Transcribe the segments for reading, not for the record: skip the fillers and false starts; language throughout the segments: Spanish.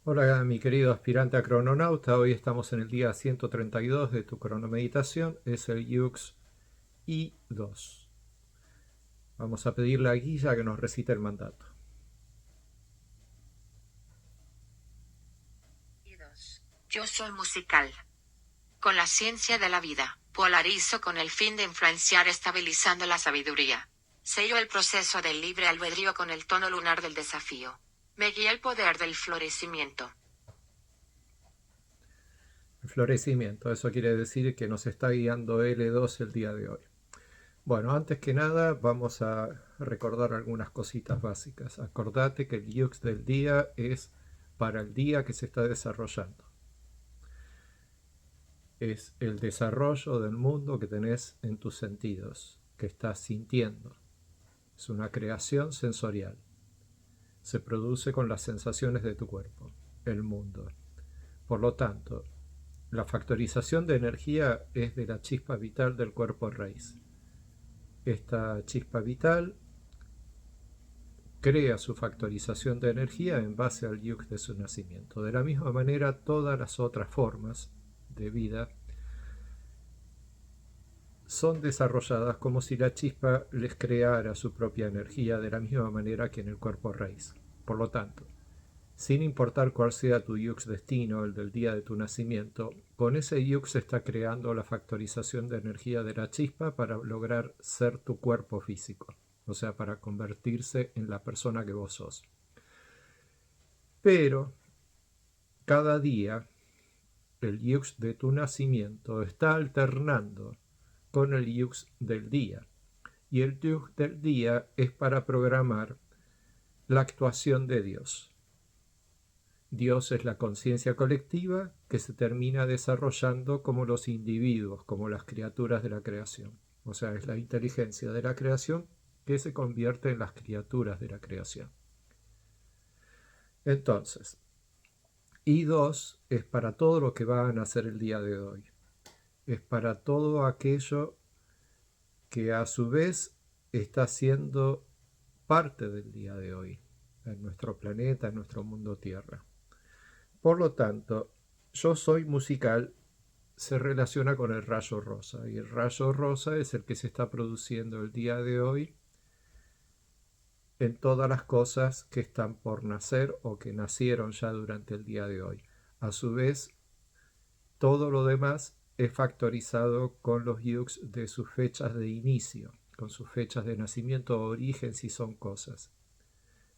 Hola, mi querido aspirante a crononauta. Hoy estamos en el día 132 de tu cronomeditación. Es el Yux I2. Vamos a pedirle a Guilla que nos recite el mandato. Yo soy musical. Con la ciencia de la vida, polarizo con el fin de influenciar estabilizando la sabiduría. Sello el proceso del libre albedrío con el tono lunar del desafío. Me guía el poder del florecimiento. El florecimiento. Eso quiere decir que nos está guiando L2 el día de hoy. Bueno, antes que nada vamos a recordar algunas cositas básicas. Acordate que el Yux del día es para el día que se está desarrollando. Es el desarrollo del mundo que tenés en tus sentidos, que estás sintiendo. Es una creación sensorial. Se produce con las sensaciones de tu cuerpo, el mundo. Por lo tanto, la factorización de energía es de la chispa vital del cuerpo raíz. Esta chispa vital crea su factorización de energía en base al yuk de su nacimiento. De la misma manera, todas las otras formas de vida son desarrolladas como si la chispa les creara su propia energía de la misma manera que en el cuerpo raíz. Por lo tanto, sin importar cuál sea tu yux destino, el del día de tu nacimiento, con ese yux se está creando la factorización de energía de la chispa para lograr ser tu cuerpo físico, o sea, para convertirse en la persona que vos sos. Pero cada día el yux de tu nacimiento está alternando con el yux del día. Y el yux del día es para programar la actuación de Dios. Dios es la conciencia colectiva que se termina desarrollando como los individuos, como las criaturas de la creación. O sea, es la inteligencia de la creación que se convierte en las criaturas de la creación. Entonces, I2 es para todo lo que va a nacer el día de hoy. Es para todo aquello que a su vez está siendo parte del día de hoy, en nuestro planeta, en nuestro mundo Tierra. Por lo tanto, yo soy musical se relaciona con el rayo rosa y el rayo rosa es el que se está produciendo el día de hoy en todas las cosas que están por nacer o que nacieron ya durante el día de hoy. A su vez, todo lo demás es factorizado con los yux de sus fechas de inicio, con sus fechas de nacimiento o origen si son cosas.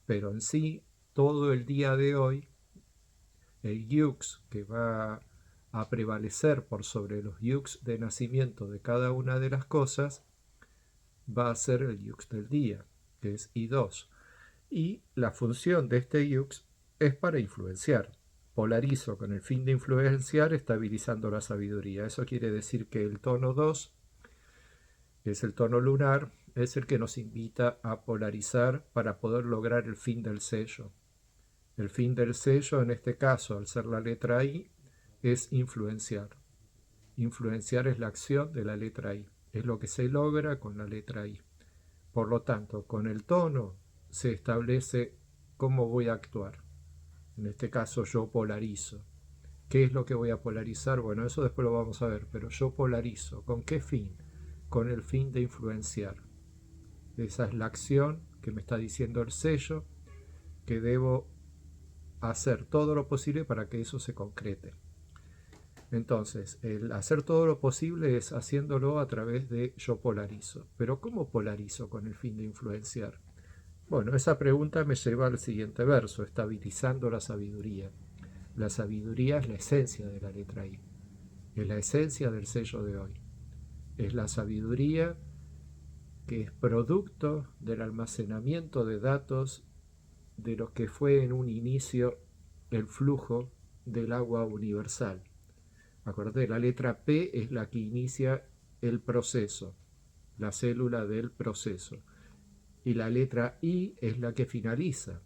Pero en sí, todo el día de hoy, el yux que va a prevalecer por sobre los yux de nacimiento de cada una de las cosas va a ser el yux del día, que es I2. Y la función de este yux es para influenciar. Polarizo con el fin de influenciar, estabilizando la sabiduría. Eso quiere decir que el tono 2, que es el tono lunar, es el que nos invita a polarizar para poder lograr el fin del sello. El fin del sello, en este caso, al ser la letra I, es influenciar. Influenciar es la acción de la letra I. Es lo que se logra con la letra I. Por lo tanto, con el tono se establece cómo voy a actuar. En este caso yo polarizo. ¿Qué es lo que voy a polarizar? Bueno, eso después lo vamos a ver, pero yo polarizo. ¿Con qué fin? Con el fin de influenciar. Esa es la acción que me está diciendo el sello, que debo hacer todo lo posible para que eso se concrete. Entonces, el hacer todo lo posible es haciéndolo a través de yo polarizo. Pero ¿cómo polarizo con el fin de influenciar? Bueno, esa pregunta me lleva al siguiente verso, estabilizando la sabiduría. La sabiduría es la esencia de la letra I, es la esencia del sello de hoy. Es la sabiduría que es producto del almacenamiento de datos de lo que fue en un inicio el flujo del agua universal. Acuérdate, la letra P es la que inicia el proceso, la célula del proceso. Y la letra I es la que finaliza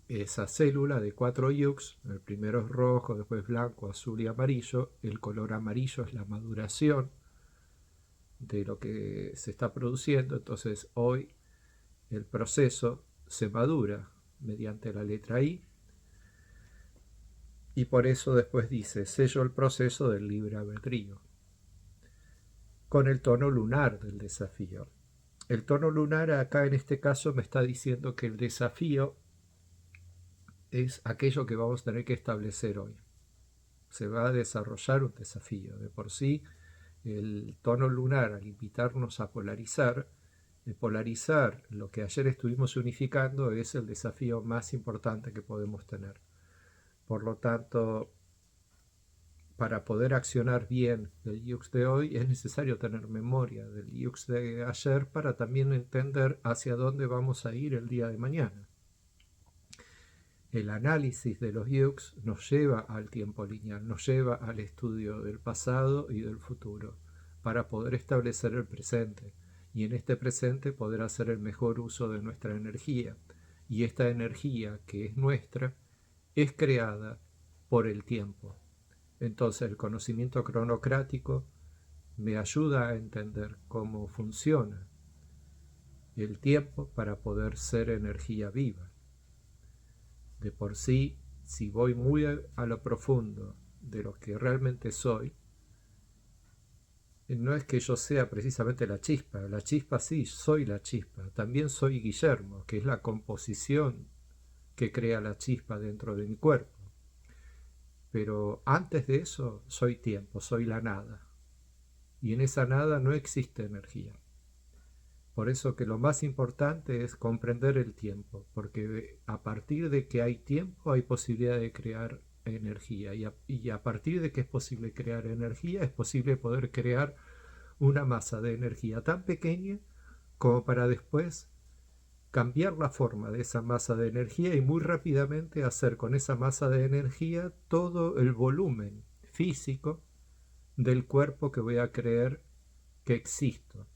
esa célula de 4 yux. El primero es rojo, después blanco, azul y amarillo. El color amarillo es la maduración de lo que se está produciendo. Entonces hoy el proceso se madura mediante la letra I. Y por eso después dice, sello el proceso del libre albedrío, con el tono lunar del desafío. El tono lunar acá en este caso me está diciendo que el desafío es aquello que vamos a tener que establecer hoy. Se va a desarrollar un desafío. De por sí, el tono lunar, al invitarnos a polarizar, polarizar lo que ayer estuvimos unificando es el desafío más importante que podemos tener. Por lo tanto, para poder accionar bien el IUX de hoy es necesario tener memoria del IUX de ayer para también entender hacia dónde vamos a ir el día de mañana. El análisis de los IUX nos lleva al tiempo lineal, nos lleva al estudio del pasado y del futuro para poder establecer el presente y en este presente poder hacer el mejor uso de nuestra energía. Y esta energía que es nuestra es creada por el tiempo. Entonces el conocimiento cronocrático me ayuda a entender cómo funciona el tiempo para poder ser energía viva. De por sí, si voy muy a lo profundo de lo que realmente soy, no es que yo sea precisamente la chispa sí, soy la chispa, también soy Guillermo, que es la composición que crea la chispa dentro de mi cuerpo. Pero antes de eso soy tiempo, soy la nada. Y en esa nada no existe energía. Por eso que lo más importante es comprender el tiempo, porque a partir de que hay tiempo hay posibilidad de crear energía. Y a partir de que es posible crear energía, es posible poder crear una masa de energía tan pequeña como para después cambiar la forma de esa masa de energía y muy rápidamente hacer con esa masa de energía todo el volumen físico del cuerpo que voy a creer que existo,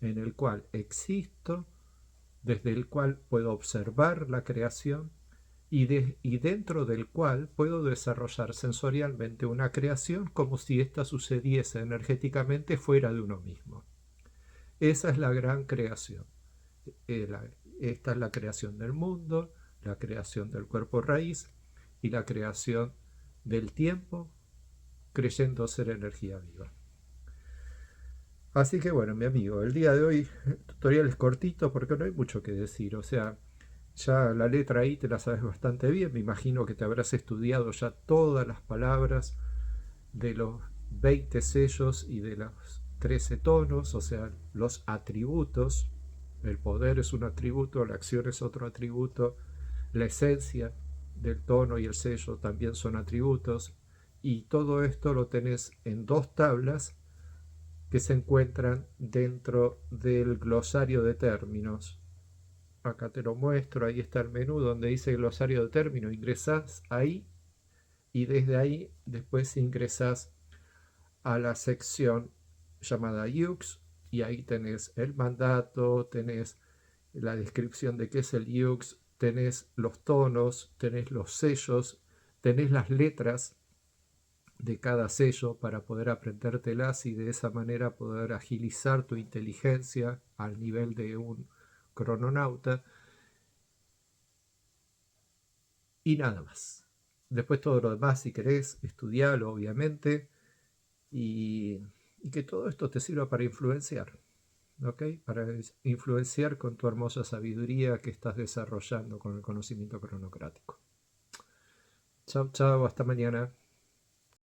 en el cual existo, desde el cual puedo observar la creación y dentro del cual puedo desarrollar sensorialmente una creación como si ésta sucediese energéticamente fuera de uno mismo. Esa es la gran creación. Esta es la creación del mundo, la creación del cuerpo raíz y la creación del tiempo, creyendo ser energía viva. Así que bueno, mi amigo, el día de hoy el tutorial es cortito porque no hay mucho que decir. O sea, ya la letra I te la sabes bastante bien. Me imagino que te habrás estudiado ya todas las palabras de los 20 sellos y de los 13 tonos, o sea, los atributos. El poder es un atributo, la acción es otro atributo, la esencia del tono y el sello también son atributos, y todo esto lo tenés en dos tablas que se encuentran dentro del glosario de términos. Acá te lo muestro, ahí está el menú donde dice glosario de términos, ingresás ahí y desde ahí después ingresás a la sección llamada IUX y ahí tenés el mandato, tenés la descripción de qué es el IUX, tenés los tonos, tenés los sellos, tenés las letras de cada sello para poder aprendértelas y de esa manera poder agilizar tu inteligencia al nivel de un crononauta y nada más. Después todo lo demás, si querés, estudialo obviamente y que todo esto te sirva para influenciar, ¿ok? Para influenciar con tu hermosa sabiduría que estás desarrollando con el conocimiento cronocrático. Chao, chao, hasta mañana.